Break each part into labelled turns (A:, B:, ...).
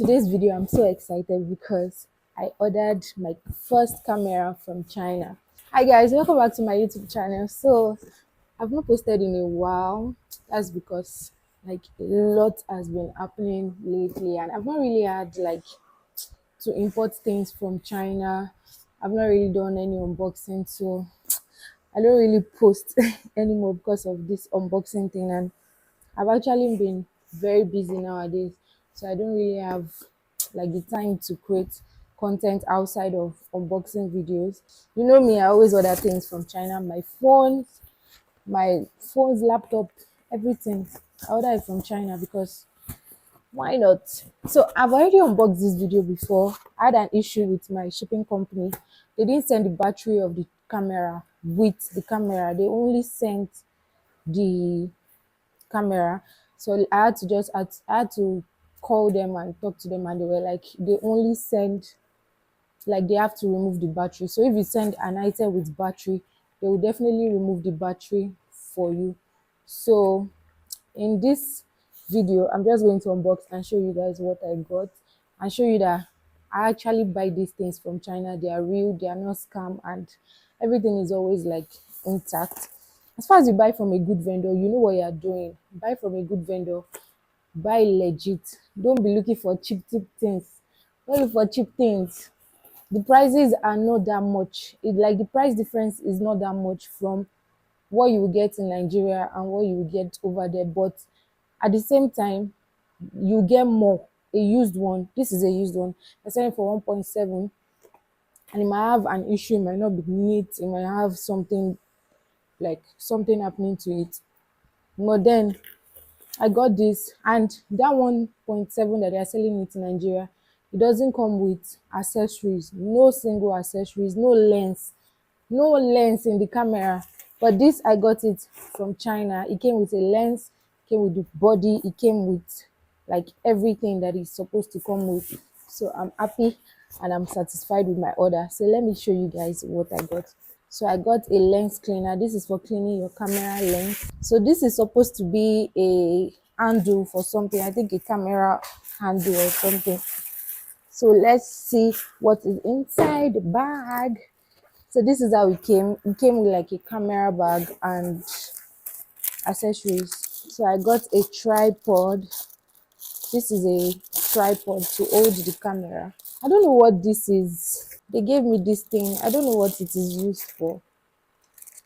A: Today's video, I'm so excited because I ordered my first camera from China. Hi guys, welcome back to my YouTube channel. So I've not posted in a while. That's because like a lot has been happening lately and I've not really had like to import things from China. I've not really done any unboxing, so I don't really post anymore because of this unboxing thing, and I've actually been very busy nowadays, so I don't really have like the time to create content outside of unboxing videos. You know me, I always order things from China. My phones, laptop, everything. I order it from China because why not? So I've already unboxed this video before. I had an issue with my shipping company. They didn't send the battery of the camera with the camera. They only sent the camera. So I had to call them and talk to them, and they were like they only send, like they have to remove the battery. So if you send an item with battery, they will definitely remove the battery for you. So in this video, I'm just going to unbox and show you guys what I got and show you that I actually buy these things from China. They are real, they are not scam, and everything is always like intact. As far as you buy from a good vendor, you know what you are doing. Buy from a good vendor, buy legit. Don't be looking for cheap things. Don't look for cheap things. The prices are not that much. The price difference is not that much from what you will get in Nigeria and what you will get over there. But at the same time, you get more. A used one. This is a used one. They're selling for 1.7, and it might have an issue. It might not be neat. It might have something happening to it. But then I got this, and that 1.7 that they are selling it in Nigeria, it doesn't come with accessories. No single accessories. No lens in the camera. But this, I got it from China. It came with a lens, came with the body, it came with like everything that is supposed to come with. So I'm happy and I'm satisfied with my order. So let me show you guys what I got. So I got a lens cleaner. This is for cleaning your camera lens. So this is supposed to be a handle for something. I think a camera handle or something. So let's see what is inside the bag. So this is how it came. It came with like a camera bag and accessories. So I got a tripod. This is a tripod to hold the camera. I don't know what this is. They gave me this thing. I don't know what it is used for.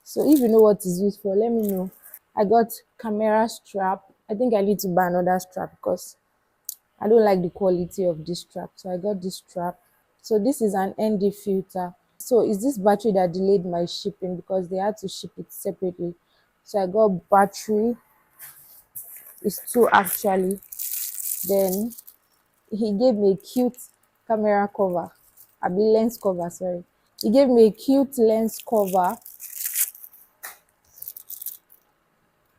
A: So if you know what it's used for, let me know. I got camera strap. I think I need to buy another strap because I don't like the quality of this strap. So I got this strap. So this is an ND filter. So is this battery that delayed my shipping because they had to ship it separately. So I got battery. It's two actually. Then he gave me a cute camera cover. I mean lens cover, sorry. He gave me a cute lens cover.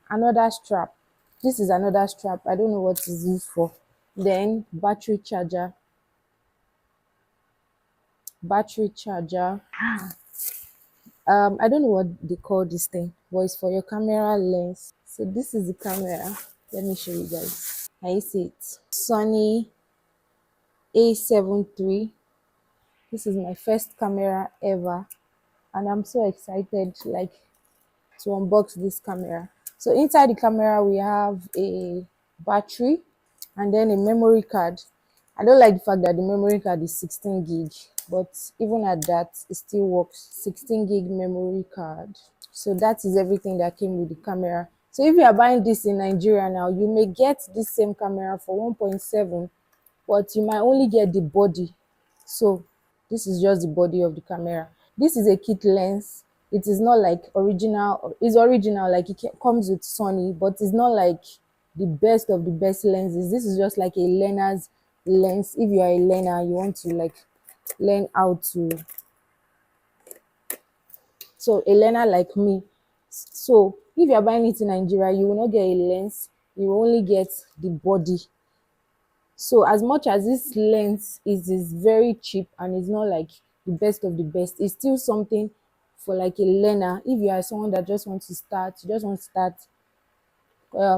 A: Another strap. This is another strap. I don't know what it's used for. Then battery charger. Battery charger. I don't know what they call this thing, but it's for your camera lens. So this is the camera. Let me show you guys. Can you see it? Sony A7 III. This is my first camera ever, and I'm so excited like to unbox this camera. So inside the camera we have a battery and then a memory card. I don't like the fact that the memory card is 16 gig, but even at that it still works. 16 gig memory card. So that is everything that came with the camera. So if you are buying this in Nigeria now, you may get this same camera for 1.7, but you might only get the body. So this is just the body of the camera. This is a kit lens. It is not like original. It's original, like it comes with Sony, but it's not like the best of the best lenses. This is just like a learner's lens. If you are a learner, you want to like learn how to, so a learner like me. So if you are buying it in Nigeria, you will not get a lens, you will only get the body. So as much as this lens is very cheap and it's not like the best of the best, it's still something for like a learner. If you are someone that just wants to start, you just want to start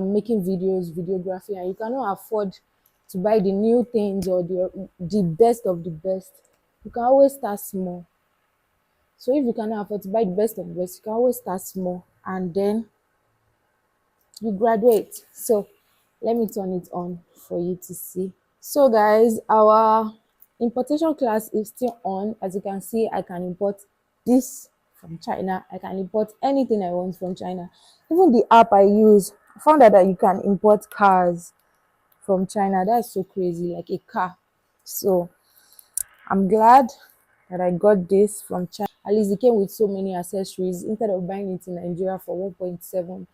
A: making videos, videography, and you cannot afford to buy the new things or the best of the best, you can always start small. So if you cannot afford to buy the best of the best, you can always start small and then you graduate. So let me turn it on for you to see. So guys, our importation class is still on. As you can see, I can import this from China. I can import anything I want from China. Even the app I use, I found out that you can import cars from China. That's so crazy, like a car. So I'm glad that I got this from China. At least it came with so many accessories instead of buying it in Nigeria for 1.7,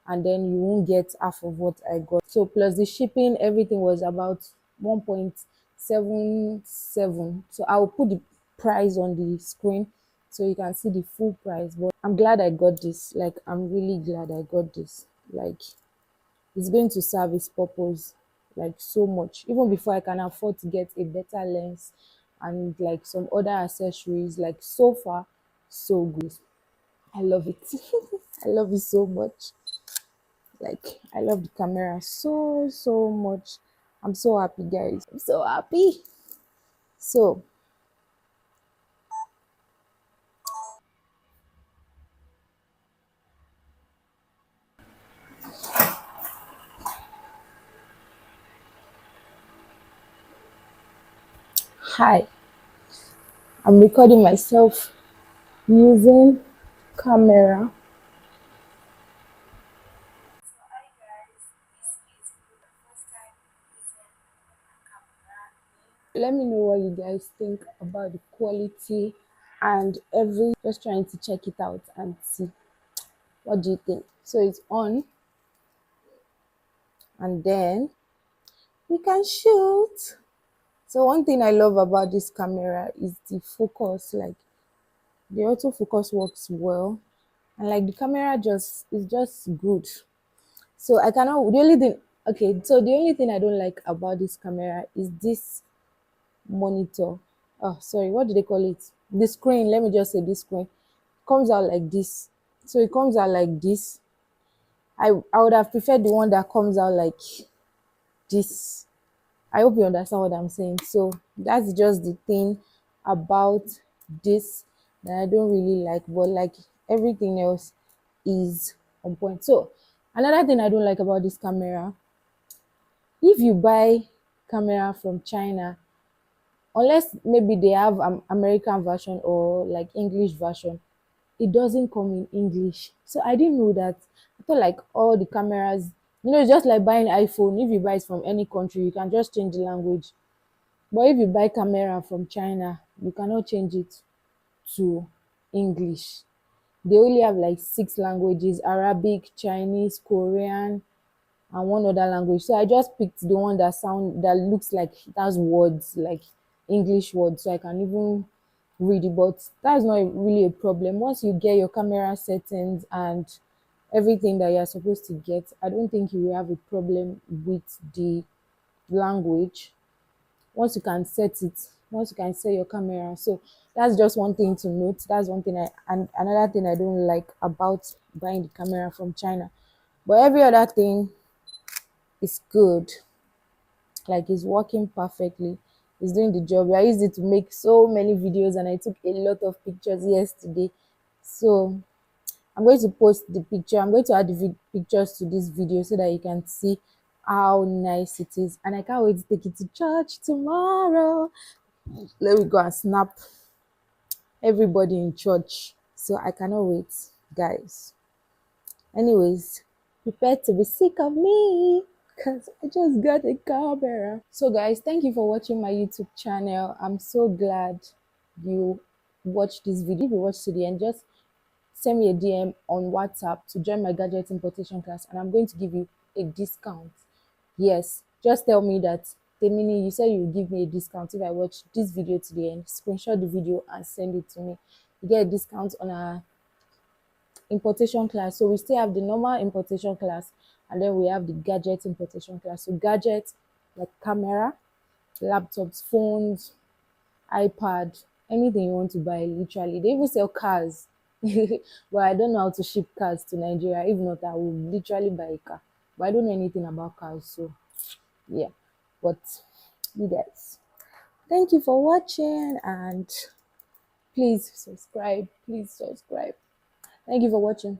A: and then you won't get half of what I got. So plus the shipping, everything was about 1.77. So I'll put the price on the screen so you can see the full price. But I'm glad I got this. Like, I'm really glad I got this. Like, it's going to serve its purpose like so much, even before I can afford to get a better lens and like some other accessories. Like, so far so good. I love it. I love it so much. Like, I love the camera so much. I'm so happy, guys. I'm so happy. So hi, I'm recording myself using camera. Let me know what you guys think about the quality and every, just trying to check it out and see what do you think. So it's on, and then we can shoot. So one thing I love about this camera is the focus. Like, the autofocus works well, and like the camera just is just good. So I cannot, the only thing, okay, so the only thing I don't like about this camera is this monitor. Oh, sorry, what do they call it? The screen. Let me just say this screen comes out like this. So it comes out like this. I would have preferred the one that comes out like this. I hope you understand what I'm saying. So that's just the thing about this that I don't really like, but like everything else is on point. So another thing I don't like about this camera, if you buy camera from China, unless maybe they have American version or like English version, it doesn't come in English. So I didn't know that. I thought like all the cameras, it's just like buying iPhone. If you buy it from any country, you can just change the language. But if you buy camera from China, you cannot change it to English. They only have like six languages: Arabic, Chinese, Korean, and one other language. So I just picked the one that looks like it has words, like English words, so I can even read it. But that's not really a problem. Once you get your camera settings and everything that you're supposed to get, I don't think you will have a problem with the language. Once you can set it, once you can set your camera. So that's just one thing to note. That's one thing and another thing I don't like about buying the camera from China. But every other thing is good. Like, it's working perfectly. It's doing the job. I used it to make so many videos and I took a lot of pictures yesterday. So I'm going to post the picture. I'm going to add the pictures to this video so that you can see how nice it is. And I can't wait to take it to church tomorrow. Let me go and snap everybody in church. So I cannot wait, guys. Anyways, prepare to be sick of me because I just got a camera. So guys, thank you for watching my YouTube channel. I'm so glad you watched this video. If you watched to the end, just send me a DM on WhatsApp to join my gadget importation class, and I'm going to give you a discount. Yes, just tell me that, Temini, you said you will give me a discount if I watch this video to the end. Screenshot the video and send it to me. You get a discount on our importation class. So we still have the normal importation class, and then we have the gadget importation class. So gadget, like camera, laptops, phones, iPad, anything you want to buy, literally. They even sell cars. But I don't know how to ship cars to Nigeria. If not, I will literally buy a car. But I don't know anything about cars, so yeah. But you guys, thank you for watching, and please subscribe. Please subscribe. Thank you for watching.